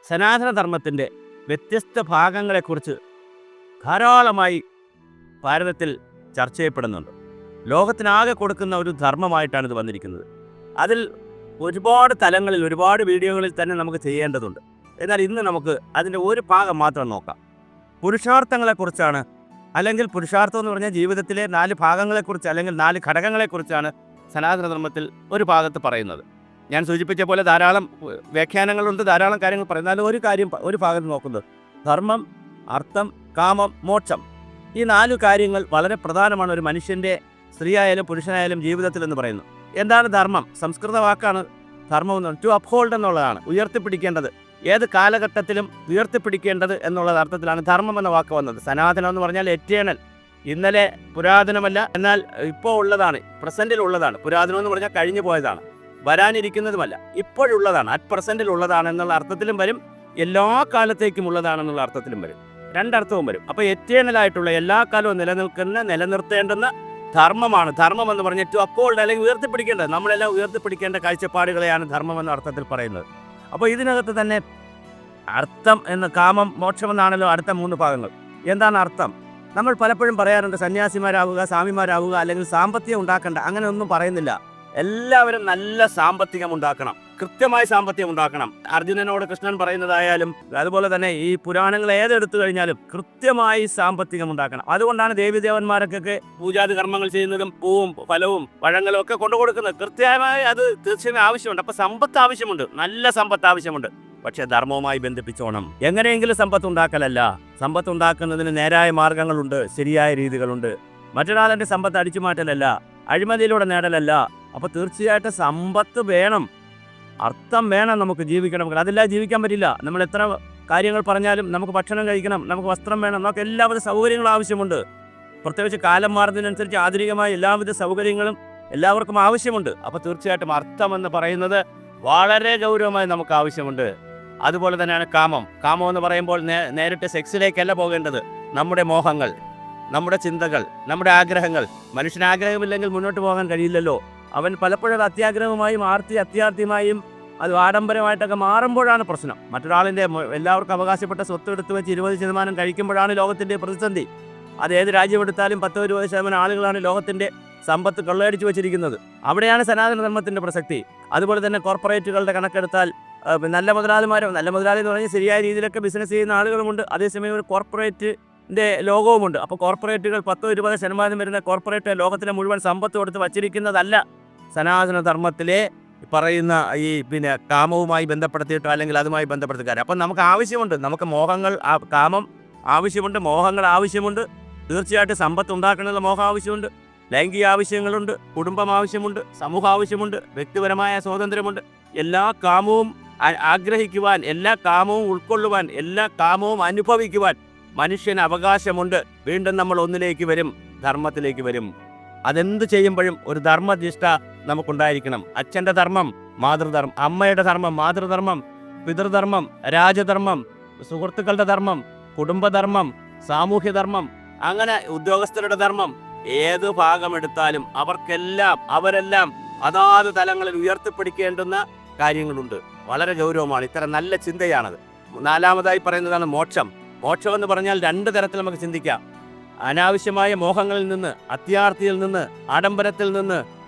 സനാതനധർമ്മത്തിൻ്റെ വ്യത്യസ്ത ഭാഗങ്ങളെക്കുറിച്ച് ധാരാളമായി ഭാരതത്തിൽ ചർച്ച ചെയ്യപ്പെടുന്നുണ്ട്. ലോകത്തിനാകെ കൊടുക്കുന്ന ഒരു ധർമ്മമായിട്ടാണ് ഇത് വന്നിരിക്കുന്നത്. അതിൽ ഒരുപാട് തലങ്ങളിൽ ഒരുപാട് വീഡിയോകളിൽ തന്നെ നമുക്ക് ചെയ്യേണ്ടതുണ്ട്. എന്നാൽ ഇന്ന് നമുക്ക് അതിൻ്റെ ഒരു ഭാഗം മാത്രം നോക്കാം. പുരുഷാർത്ഥങ്ങളെക്കുറിച്ചാണ്, അല്ലെങ്കിൽ പുരുഷാർത്ഥം എന്ന് പറഞ്ഞാൽ ജീവിതത്തിലെ 4 ഭാഗങ്ങളെക്കുറിച്ച് അല്ലെങ്കിൽ 4 ഘടകങ്ങളെക്കുറിച്ചാണ് സനാതനധർമ്മത്തിൽ ഒരു ഭാഗത്ത് പറയുന്നത്. ഞാൻ സൂചിപ്പിച്ച പോലെ ധാരാളം വ്യാഖ്യാനങ്ങളുണ്ട്, ധാരാളം കാര്യങ്ങൾ പറയുന്നത്. ഒരു ഭാഗത്ത് നോക്കുന്നത് ധർമ്മം, അർത്ഥം, കാമം, മോക്ഷം. ഈ 4 കാര്യങ്ങൾ വളരെ പ്രധാനമാണ് ഒരു മനുഷ്യൻ്റെ, സ്ത്രീയായാലും പുരുഷനായാലും ജീവിതത്തിൽ എന്ന് പറയുന്നു. എന്താണ് ധർമ്മം? സംസ്കൃത വാക്കാണ് ധർമ്മം എന്ന് പറഞ്ഞാൽ ടു അപ്ഹോൾഡ് എന്നുള്ളതാണ്, ഉയർത്തിപ്പിടിക്കേണ്ടത്. ഏത് കാലഘട്ടത്തിലും ഉയർത്തിപ്പിടിക്കേണ്ടത് എന്നുള്ള അർത്ഥത്തിലാണ് ധർമ്മം എന്ന വാക്ക് വന്നത്. സനാതനം എന്ന് പറഞ്ഞാൽ എറ്റേണൽ, ഇന്നലെ പുരാതനമല്ല, എന്നാൽ ഇപ്പോൾ ഉള്ളതാണ്, പ്രസൻറ്റിലുള്ളതാണ്. പുരാതനം എന്ന് പറഞ്ഞാൽ കഴിഞ്ഞു പോയതാണ്, വരാനിരിക്കുന്നതുമല്ല, ഇപ്പോഴുള്ളതാണ്, അറ്റ് പ്രസൻറ്റിൽ ഉള്ളതാണ് എന്നുള്ള അർത്ഥത്തിലും വരും, എല്ലാ കാലത്തേക്കും ഉള്ളതാണെന്നുള്ള അർത്ഥത്തിലും വരും. 2 അർത്ഥവും വരും. അപ്പോൾ എറ്റേണലായിട്ടുള്ള എല്ലാ കാലവും നിലനിർത്തേണ്ടുന്ന ധർമ്മമാണ്. ധർമ്മം എന്ന് പറഞ്ഞാൽ ടു അപ്ഹോൾഡ്, അല്ലെങ്കിൽ ഉയർത്തിപ്പിടിക്കേണ്ടത്. നമ്മളെല്ലാം ഉയർത്തിപ്പിടിക്കേണ്ട കാഴ്ചപ്പാടുകളെയാണ് ധർമ്മം എന്ന അർത്ഥത്തിൽ പറയുന്നത്. അപ്പോൾ ഇതിനകത്ത് തന്നെ അർത്ഥം എന്ന്, കാമം, മോക്ഷം എന്നാണല്ലോ അടുത്ത 3 ഭാഗങ്ങൾ. എന്താണ് അർത്ഥം? നമ്മൾ പലപ്പോഴും പറയാറുണ്ട് സന്യാസിമാരാവുക, സ്വാമിമാരാവുക, അല്ലെങ്കിൽ സാമ്പത്തികം ഉണ്ടാക്കേണ്ട. അങ്ങനെ ഒന്നും പറയുന്നില്ല. എല്ലാവരും നല്ല സാമ്പത്തികം ഉണ്ടാക്കണം, കൃത്യമായി സാമ്പത്തികം ഉണ്ടാക്കണം. അർജുനനോട് കൃഷ്ണൻ പറയുന്നതായാലും അതുപോലെ തന്നെ ഈ പുരാണങ്ങൾ ഏതെടുത്തു കഴിഞ്ഞാലും കൃത്യമായി സാമ്പത്തികം ഉണ്ടാക്കണം. അതുകൊണ്ടാണ് ദേവീദേവന്മാർക്കൊക്കെ പൂജാതി കർമ്മങ്ങൾ ചെയ്യുന്നതും പൂവും ഫലവും പഴങ്ങളും ഒക്കെ കൊണ്ടുകൊടുക്കുന്നത്. കൃത്യമായി അത് തീർച്ചയായും ആവശ്യമുണ്ട്. അപ്പോൾ സമ്പത്ത് ആവശ്യമുണ്ട്, നല്ല സമ്പത്ത് ആവശ്യമുണ്ട്. പക്ഷെ ധർമ്മവുമായി ബന്ധിപ്പിച്ചോണം. എങ്ങനെയെങ്കിലും സമ്പത്ത് ഉണ്ടാക്കലല്ല. സമ്പത്ത് ഉണ്ടാക്കുന്നതിന് നേരായ മാർഗങ്ങളുണ്ട്, ശരിയായ രീതികളുണ്ട്. മറ്റൊരാളിൻ്റെ സമ്പത്ത് അടിച്ചു മാറ്റലല്ല, അഴിമതിയിലൂടെ നേടലല്ല. അപ്പോൾ തീർച്ചയായിട്ടും സമ്പത്ത് വേണം, അർത്ഥം വേണം നമുക്ക് ജീവിക്കണമെങ്കിൽ. അതില്ലാതെ ജീവിക്കാൻ പറ്റില്ല. നമ്മൾ എത്ര കാര്യങ്ങൾ പറഞ്ഞാലും നമുക്ക് ഭക്ഷണം കഴിക്കണം, നമുക്ക് വസ്ത്രം വേണം, നമുക്ക് എല്ലാവിധ സൗകര്യങ്ങളും ആവശ്യമുണ്ട്. പ്രത്യേകിച്ച് കാലം മാറുന്നതിനനുസരിച്ച് ആധുനികമായ എല്ലാവിധ സൗകര്യങ്ങളും എല്ലാവർക്കും ആവശ്യമുണ്ട്. അപ്പോൾ തീർച്ചയായിട്ടും അർത്ഥം എന്ന് പറയുന്നത് വളരെ ഗൗരവമായി നമുക്ക് ആവശ്യമുണ്ട്. അതുപോലെ തന്നെയാണ് കാമം. കാമം എന്ന് പറയുമ്പോൾ നേരിട്ട് സെക്സിലേക്കല്ല പോകേണ്ടത്. നമ്മുടെ മോഹങ്ങൾ, നമ്മുടെ ചിന്തകൾ, നമ്മുടെ ആഗ്രഹങ്ങൾ. മനുഷ്യന് ആഗ്രഹമില്ലെങ്കിൽ മുന്നോട്ട് പോകാൻ കഴിയില്ലല്ലോ. അവൻ പലപ്പോഴും അത്യാഗ്രഹമായും അത്യാർത്ഥിയുമായും അത് ആഡംബരമായിട്ടൊക്കെ മാറുമ്പോഴാണ് പ്രശ്നം. മറ്റൊരാളിൻ്റെ എല്ലാവർക്കും അവകാശപ്പെട്ട സ്വത്ത് എടുത്തു വെച്ച് 20% കഴിക്കുമ്പോഴാണ് ലോകത്തിൻ്റെ പ്രതിസന്ധി. അത് ഏത് രാജ്യമെടുത്താലും 10-20% ആളുകളാണ് ലോകത്തിൻ്റെ സമ്പത്ത് കൊള്ളയടിച്ചു വെച്ചിരിക്കുന്നത്. അവിടെയാണ് സനാതനധർമ്മത്തിൻ്റെ പ്രസക്തി. അതുപോലെ തന്നെ കോർപ്പറേറ്റുകളുടെ കണക്കെടുത്താൽ നല്ല മുതലാളി എന്ന് പറഞ്ഞാൽ ശരിയായ രീതിയിലൊക്കെ ബിസിനസ് ചെയ്യുന്ന ആളുകളുമുണ്ട്. അതേസമയം ഒരു കോർപ്പറേറ്റിൻ്റെ ലോകവുമുണ്ട്. അപ്പോൾ കോർപ്പറേറ്റുകൾ 10-20% വരുന്ന കോർപ്പറേറ്റ് ലോകത്തിലെ മുഴുവൻ സമ്പത്ത് കൊടുത്ത് വച്ചിരിക്കുന്നതല്ല സനാതനധർമ്മത്തിലെ പറയുന്ന ഈ കാമവുമായി ബന്ധപ്പെടുത്തിയിട്ടോ അല്ലെങ്കിൽ അതുമായി ബന്ധപ്പെടുത്തിക്കാർ. അപ്പം നമുക്ക് ആവശ്യമുണ്ട്, നമുക്ക് മോഹങ്ങൾ, കാമം ആവശ്യമുണ്ട്, മോഹങ്ങൾ ആവശ്യമുണ്ട്. തീർച്ചയായിട്ടും സമ്പത്ത് ഉണ്ടാക്കണമെന്നുള്ള മോഹം ആവശ്യമുണ്ട്, ലൈംഗിക ആവശ്യങ്ങളുണ്ട്, കുടുംബം ആവശ്യമുണ്ട്, സമൂഹം ആവശ്യമുണ്ട്, വ്യക്തിപരമായ സ്വാതന്ത്ര്യമുണ്ട്. എല്ലാ കാമവും ആഗ്രഹിക്കുവാൻ, എല്ലാ കാമവും ഉൾക്കൊള്ളുവാൻ, എല്ലാ കാമവും അനുഭവിക്കുവാൻ മനുഷ്യന് അവകാശമുണ്ട്. വീണ്ടും നമ്മൾ ഒന്നിലേക്ക് വരും, ധർമ്മത്തിലേക്ക് വരും. അതെന്ത് ചെയ്യുമ്പോഴും ഒരു ധർമ്മനിഷ്ഠ നമുക്കുണ്ടായിരിക്കണം. അച്ഛൻ്റെ ധർമ്മം, മാതൃധർമ്മം, അമ്മയുടെ ധർമ്മം, മാതൃധർമ്മം, പിതൃധർമ്മം, രാജധർമ്മം, സുഹൃത്തുക്കളുടെ ധർമ്മം, കുടുംബധർമ്മം, സാമൂഹ്യധർമ്മം, അങ്ങനെ ഉദ്യോഗസ്ഥരുടെ ധർമ്മം. ഏത് ഭാഗമെടുത്താലും അവരെല്ലാം അതാത് തലങ്ങളിൽ ഉയർത്തിപ്പിടിക്കേണ്ടുന്ന കാര്യങ്ങളുണ്ട്. വളരെ ഗൗരവമാണ്. ഇത്തരം നല്ല ചിന്തയാണത്. 4-മതായി പറയുന്നതാണ് മോക്ഷം. മോക്ഷം എന്ന് പറഞ്ഞാൽ 2 തരത്തിൽ നമുക്ക് ചിന്തിക്കാം. അനാവശ്യമായ മോഹങ്ങളിൽ നിന്ന്, അത്യാർത്ഥിയിൽ നിന്ന്, ആഡംബരത്തിൽ നിന്ന്,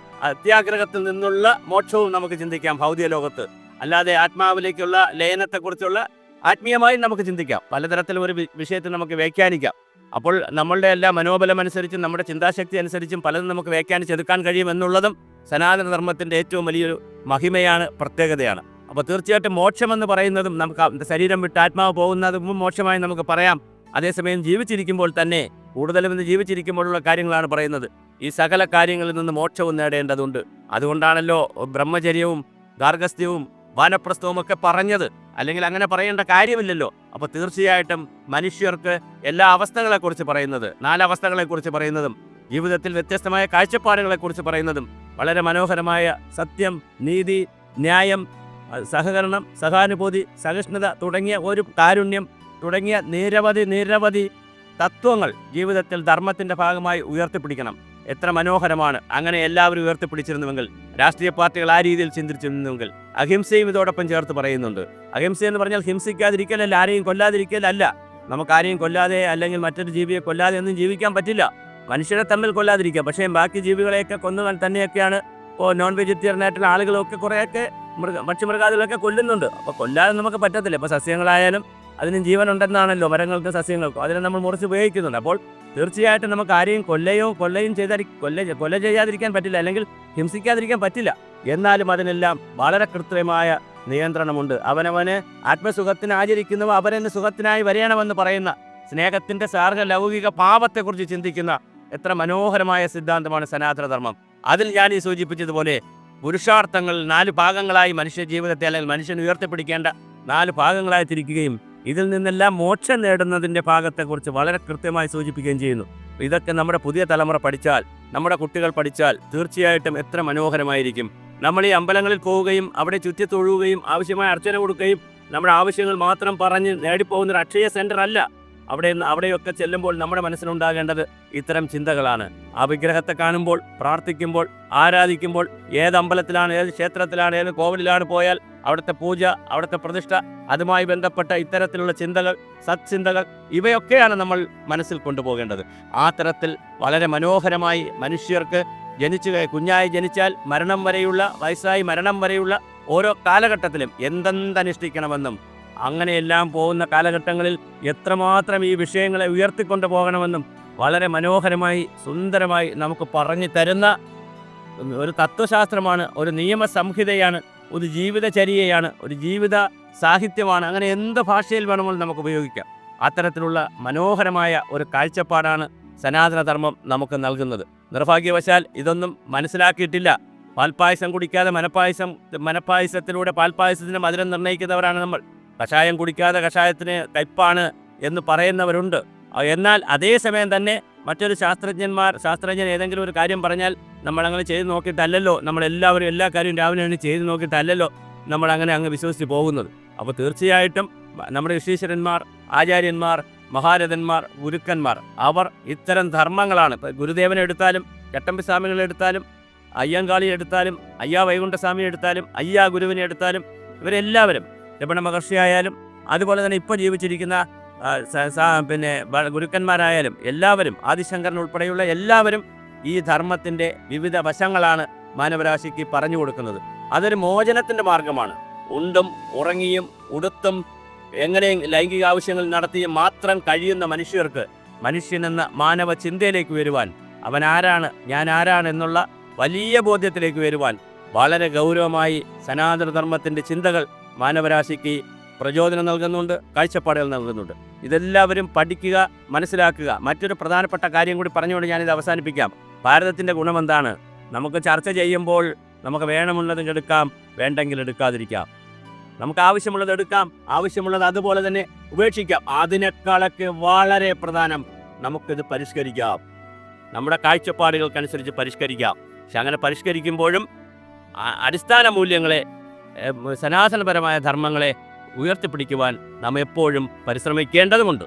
അത്യാഗ്രഹത്തിൽ നിന്നുള്ള മോക്ഷവും നമുക്ക് ചിന്തിക്കാം ഭൗതിക ലോകത്ത്. അല്ലാതെ ആത്മാവിലേക്കുള്ള ലയനത്തെക്കുറിച്ചുള്ള ആത്മീയമായി നമുക്ക് ചിന്തിക്കാം. പലതരത്തിലും ഒരു വിഷയത്തിൽ നമുക്ക് വ്യാഖ്യാനിക്കാം. അപ്പോൾ നമ്മളുടെ എല്ലാ മനോബലം അനുസരിച്ചും നമ്മുടെ ചിന്താശക്തി അനുസരിച്ചും പലതും നമുക്ക് വ്യാഖ്യാനിച്ചെടുക്കാൻ കഴിയുമെന്നുള്ളതും സനാതനധർമ്മത്തിൻ്റെ ഏറ്റവും വലിയൊരു മഹിമയാണ്, പ്രത്യേകതയാണ്. അപ്പോൾ തീർച്ചയായിട്ടും മോക്ഷമെന്ന് പറയുന്നതും നമുക്ക് ശരീരം വിട്ട് ആത്മാവ് പോകുന്നതും മോക്ഷമായി നമുക്ക് പറയാം. അതേസമയം ജീവിച്ചിരിക്കുമ്പോൾ തന്നെ, കൂടുതലും ഇന്ന് ജീവിച്ചിരിക്കുമ്പോഴുള്ള കാര്യങ്ങളാണ് പറയുന്നത്. ഈ സകല കാര്യങ്ങളിൽ നിന്ന് മോക്ഷവും നേടേണ്ടതുണ്ട്. അതുകൊണ്ടാണല്ലോ ബ്രഹ്മചര്യവും ഗാർഹസ്ഥ്യവും വാനപ്രസ്ഥവും ഒക്കെ പറഞ്ഞത്. അല്ലെങ്കിൽ അങ്ങനെ പറയേണ്ട കാര്യമില്ലല്ലോ. അപ്പോൾ തീർച്ചയായിട്ടും മനുഷ്യർക്ക് എല്ലാ അവസ്ഥകളെക്കുറിച്ച് പറയുന്നത്, 4 അവസ്ഥകളെക്കുറിച്ച് പറയുന്നതും ജീവിതത്തിൽ വ്യത്യസ്തമായ കാഴ്ചപ്പാടുകളെക്കുറിച്ച് പറയുന്നതും വളരെ മനോഹരമായ സത്യം, നീതി, ന്യായം, സഹകരണം, സഹാനുഭൂതി, സഹിഷ്ണുത തുടങ്ങിയ ഒരു കാരുണ്യം തുടങ്ങിയ നിരവധി തത്വങ്ങൾ ജീവിതത്തിൽ ധർമ്മത്തിൻ്റെ ഭാഗമായി ഉയർത്തിപ്പിടിക്കണം. എത്ര മനോഹരമാണ്. അങ്ങനെ എല്ലാവരും ഉയർത്തിപ്പിടിച്ചിരുന്നുവെങ്കിൽ, രാഷ്ട്രീയ പാർട്ടികൾ ആ രീതിയിൽ ചിന്തിച്ചിരുന്നുവെങ്കിൽ, അഹിംസയും ഇതോടൊപ്പം ചേർത്ത് പറയുന്നുണ്ട്. അഹിംസ എന്ന് പറഞ്ഞാൽ ഹിംസിക്കാതിരിക്കലല്ല, ആരെയും കൊല്ലാതിരിക്കലല്ല. നമുക്ക് ആരെയും കൊല്ലാതെ അല്ലെങ്കിൽ മറ്റൊരു ജീവിയെ കൊല്ലാതെ ഒന്നും ജീവിക്കാൻ പറ്റില്ല. മനുഷ്യരെ തമ്മിൽ കൊല്ലാതിരിക്കുക, പക്ഷേ ബാക്കി ജീവികളെയൊക്കെ കൊന്നു തന്നെയൊക്കെയാണ് ഇപ്പോൾ നോൺ വെജിറ്റേറിയൻ ആയിട്ടുള്ള ആളുകളൊക്കെ കുറേയൊക്കെ പക്ഷിമൃഗാദികളൊക്കെ കൊല്ലുന്നുണ്ട്. അപ്പോൾ കൊല്ലാതെ നമുക്ക് പറ്റത്തില്ല. ഇപ്പോൾ സസ്യങ്ങളായാലും അതിനും ജീവനുണ്ടെന്നാണല്ലോ, മരങ്ങൾക്കും സസ്യങ്ങൾക്കും. അതിനെ നമ്മൾ മുറിച്ച് ഉപയോഗിക്കുന്നുണ്ട്. അപ്പോൾ തീർച്ചയായിട്ടും നമുക്ക് ആരെയും കൊല്ലയും കൊല്ല ചെയ്യാതിരിക്കാൻ പറ്റില്ല, അല്ലെങ്കിൽ ഹിംസിക്കാതിരിക്കാൻ പറ്റില്ല. എന്നാലും അതിനെല്ലാം വളരെ കൃത്രിമമായ നിയന്ത്രണമുണ്ട്. അവനവന് ആത്മസുഖത്തിന് ആചരിക്കുന്നവ അവരെന്ന് സുഖത്തിനായി വരയണമെന്ന് പറയുന്ന സ്നേഹത്തിൻ്റെ സാർഗ ലൗകിക പാപത്തെക്കുറിച്ച് ചിന്തിക്കുന്ന എത്ര മനോഹരമായ സിദ്ധാന്തമാണ് സനാതനധർമ്മം. അതിൽ ഞാൻ ഈ സൂചിപ്പിച്ചതുപോലെ പുരുഷാർത്ഥങ്ങൾ 4 ഭാഗങ്ങളായി മനുഷ്യ ജീവിതത്തെ അല്ലെങ്കിൽ മനുഷ്യൻ ഉയർത്തിപ്പിടിക്കേണ്ട 4 ഭാഗങ്ങളായി തിരിക്കുകയും ഇതിൽ നിന്നെല്ലാം മോക്ഷം നേടുന്നതിൻ്റെ ഭാഗത്തെക്കുറിച്ച് വളരെ കൃത്യമായി സൂചിപ്പിക്കുകയും ചെയ്യുന്നു. ഇതൊക്കെ നമ്മുടെ പുതിയ തലമുറ പഠിച്ചാൽ, നമ്മുടെ കുട്ടികൾ പഠിച്ചാൽ തീർച്ചയായിട്ടും എത്ര മനോഹരമായിരിക്കും. നമ്മൾ ഈ അമ്പലങ്ങളിൽ പോവുകയും അവിടെ ചുറ്റി തൊഴുകയും ആവശ്യമായ അർച്ചന കൊടുക്കുകയും നമ്മുടെ ആവശ്യങ്ങൾ മാത്രം പറഞ്ഞ് നേടിപ്പോകുന്നൊരു അക്ഷയ സെൻ്റർ അല്ല. അവിടെയൊക്കെ ചെല്ലുമ്പോൾ നമ്മുടെ മനസ്സിലുണ്ടാകേണ്ടത് ഇത്തരം ചിന്തകളാണ്. ആ വിഗ്രഹത്തെ കാണുമ്പോൾ, പ്രാർത്ഥിക്കുമ്പോൾ, ആരാധിക്കുമ്പോൾ, ഏത് അമ്പലത്തിലാണ്, ഏത് ക്ഷേത്രത്തിലാണ്, ഏത് കോവിലിലാണ് പോയാൽ അവിടുത്തെ പൂജ, അവിടുത്തെ പ്രതിഷ്ഠ, അതുമായി ബന്ധപ്പെട്ട ഇത്തരത്തിലുള്ള ചിന്തകൾ, സത്ചിന്തകൾ, ഇവയൊക്കെയാണ് നമ്മൾ മനസ്സിൽ കൊണ്ടുപോകേണ്ടത്. ആ തരത്തിൽ വളരെ മനോഹരമായി മനുഷ്യർക്ക് കുഞ്ഞായി ജനിച്ചാൽ മരണം വരെയുള്ള, വയസ്സായി മരണം വരെയുള്ള ഓരോ കാലഘട്ടത്തിലും എന്തെന്തനുഷ്ഠിക്കണമെന്നും അങ്ങനെയെല്ലാം പോകുന്ന കാലഘട്ടങ്ങളിൽ എത്രമാത്രം ഈ വിഷയങ്ങളെ ഉയർത്തിക്കൊണ്ടു പോകണമെന്നും വളരെ മനോഹരമായി, സുന്ദരമായി നമുക്ക് പറഞ്ഞു തരുന്ന ഒരു തത്വശാസ്ത്രമാണ്, ഒരു നിയമസംഹിതയാണ്, ഒരു ജീവിതചര്യയാണ്, ഒരു ജീവിത സാഹിത്യമാണ്. അങ്ങനെ എന്ത് ഭാഷയിൽ വേണമെങ്കിലും നമുക്ക് ഉപയോഗിക്കാം. അത്തരത്തിലുള്ള മനോഹരമായ ഒരു കാഴ്ചപ്പാടാണ് സനാതനധർമ്മം നമുക്ക് നൽകുന്നത്. നിർഭാഗ്യവശാൽ ഇതൊന്നും മനസ്സിലാക്കിയിട്ടില്ല. പാൽപ്പായസം കുടിക്കാതെ മനപ്പായസത്തിലൂടെ പാൽപ്പായസത്തിന് മധുരം നിർണ്ണയിക്കുന്നവരാണ് നമ്മൾ. കഷായം കുടിക്കാതെ കഷായത്തിന് കയ്പാണ് എന്ന് പറയുന്നവരുണ്ട്. എന്നാൽ അതേസമയം തന്നെ മറ്റൊരു ശാസ്ത്രജ്ഞൻ ഏതെങ്കിലും ഒരു കാര്യം പറഞ്ഞാൽ നമ്മളങ്ങനെ ചെയ്ത് നോക്കിയിട്ടല്ലല്ലോ, നമ്മളെല്ലാവരും എല്ലാ കാര്യവും രാവിലെ ചെയ്ത് നോക്കിയിട്ടല്ലല്ലോ നമ്മളങ്ങനെ അങ്ങ് വിശ്വസിച്ച് പോകുന്നത്. അപ്പോൾ തീർച്ചയായിട്ടും നമ്മുടെ ഋഷീശ്വരന്മാർ, ആചാര്യന്മാർ, മഹാരഥന്മാർ, ഗുരുക്കന്മാർ, അവർ ഇത്തരം ധർമ്മങ്ങളാണ്. ഇപ്പോൾ ഗുരുദേവനെ എടുത്താലും, ചട്ടമ്പിസ്വാമികളെ എടുത്താലും, അയ്യങ്കാളിയെ എടുത്താലും, അയ്യാ വൈകുണ്ഠസ്വാമിയെ എടുത്താലും, അയ്യാ ഗുരുവിനെ എടുത്താലും, ഇവരെല്ലാവരും, രമണ മഹർഷിയായാലും, അതുപോലെ തന്നെ ഇപ്പോൾ ജീവിച്ചിരിക്കുന്ന ഗുരുക്കന്മാരായാലും എല്ലാവരും, ആദിശങ്കരൻ ഉൾപ്പെടെയുള്ള എല്ലാവരും ഈ ധർമ്മത്തിൻ്റെ വിവിധ വശങ്ങളാണ് മാനവരാശിക്ക് പറഞ്ഞു കൊടുക്കുന്നത്. അതൊരു മോചനത്തിൻ്റെ മാർഗമാണ്. ഉണ്ടും ഉറങ്ങിയും ഉടുത്തും എങ്ങനെ ലൈംഗിക ആവശ്യങ്ങൾ നടത്തിയും മാത്രം കഴിയുന്ന മനുഷ്യർക്ക് മനുഷ്യനെന്ന മാനവ ചിന്തയിലേക്ക് വരുവാൻ, അവൻ ആരാണ്, ഞാൻ ആരാണ് എന്നുള്ള വലിയ ബോധ്യത്തിലേക്ക് വരുവാൻ വളരെ ഗൗരവമായി സനാതനധർമ്മത്തിൻ്റെ ചിന്തകൾ മാനവരാശിക്ക് പ്രചോദനം നൽകുന്നുണ്ട്, കാഴ്ചപ്പാടുകൾ നൽകുന്നുണ്ട്. ഇതെല്ലാവരും പഠിക്കുക, മനസ്സിലാക്കുക. മറ്റൊരു പ്രധാനപ്പെട്ട കാര്യം കൂടി പറഞ്ഞുകൊണ്ട് ഞാനിത് അവസാനിപ്പിക്കാം. ഭാരതത്തിൻ്റെ ഗുണമെന്താണ്? നമുക്ക് ചർച്ച ചെയ്യുമ്പോൾ നമുക്ക് വേണമെന്നുള്ളത് എടുക്കാം, വേണ്ടെങ്കിൽ എടുക്കാതിരിക്കാം. നമുക്ക് ആവശ്യമുള്ളത് എടുക്കാം, ആവശ്യമുള്ളത് അതുപോലെ തന്നെ ഉപേക്ഷിക്കാം. അതിനേക്കാളൊക്കെ വളരെ പ്രധാനം നമുക്കിത് പരിഷ്കരിക്കാം, നമ്മുടെ കാഴ്ചപ്പാടുകൾക്കനുസരിച്ച് പരിഷ്കരിക്കാം. പക്ഷെ അങ്ങനെ പരിഷ്കരിക്കുമ്പോഴും അടിസ്ഥാന മൂല്യങ്ങളെ, സനാതനപരമായ ധർമ്മങ്ങളെ ഉയർത്തിപ്പിടിക്കുവാൻ നാം എപ്പോഴും പരിശ്രമിക്കേണ്ടതുമുണ്ട്.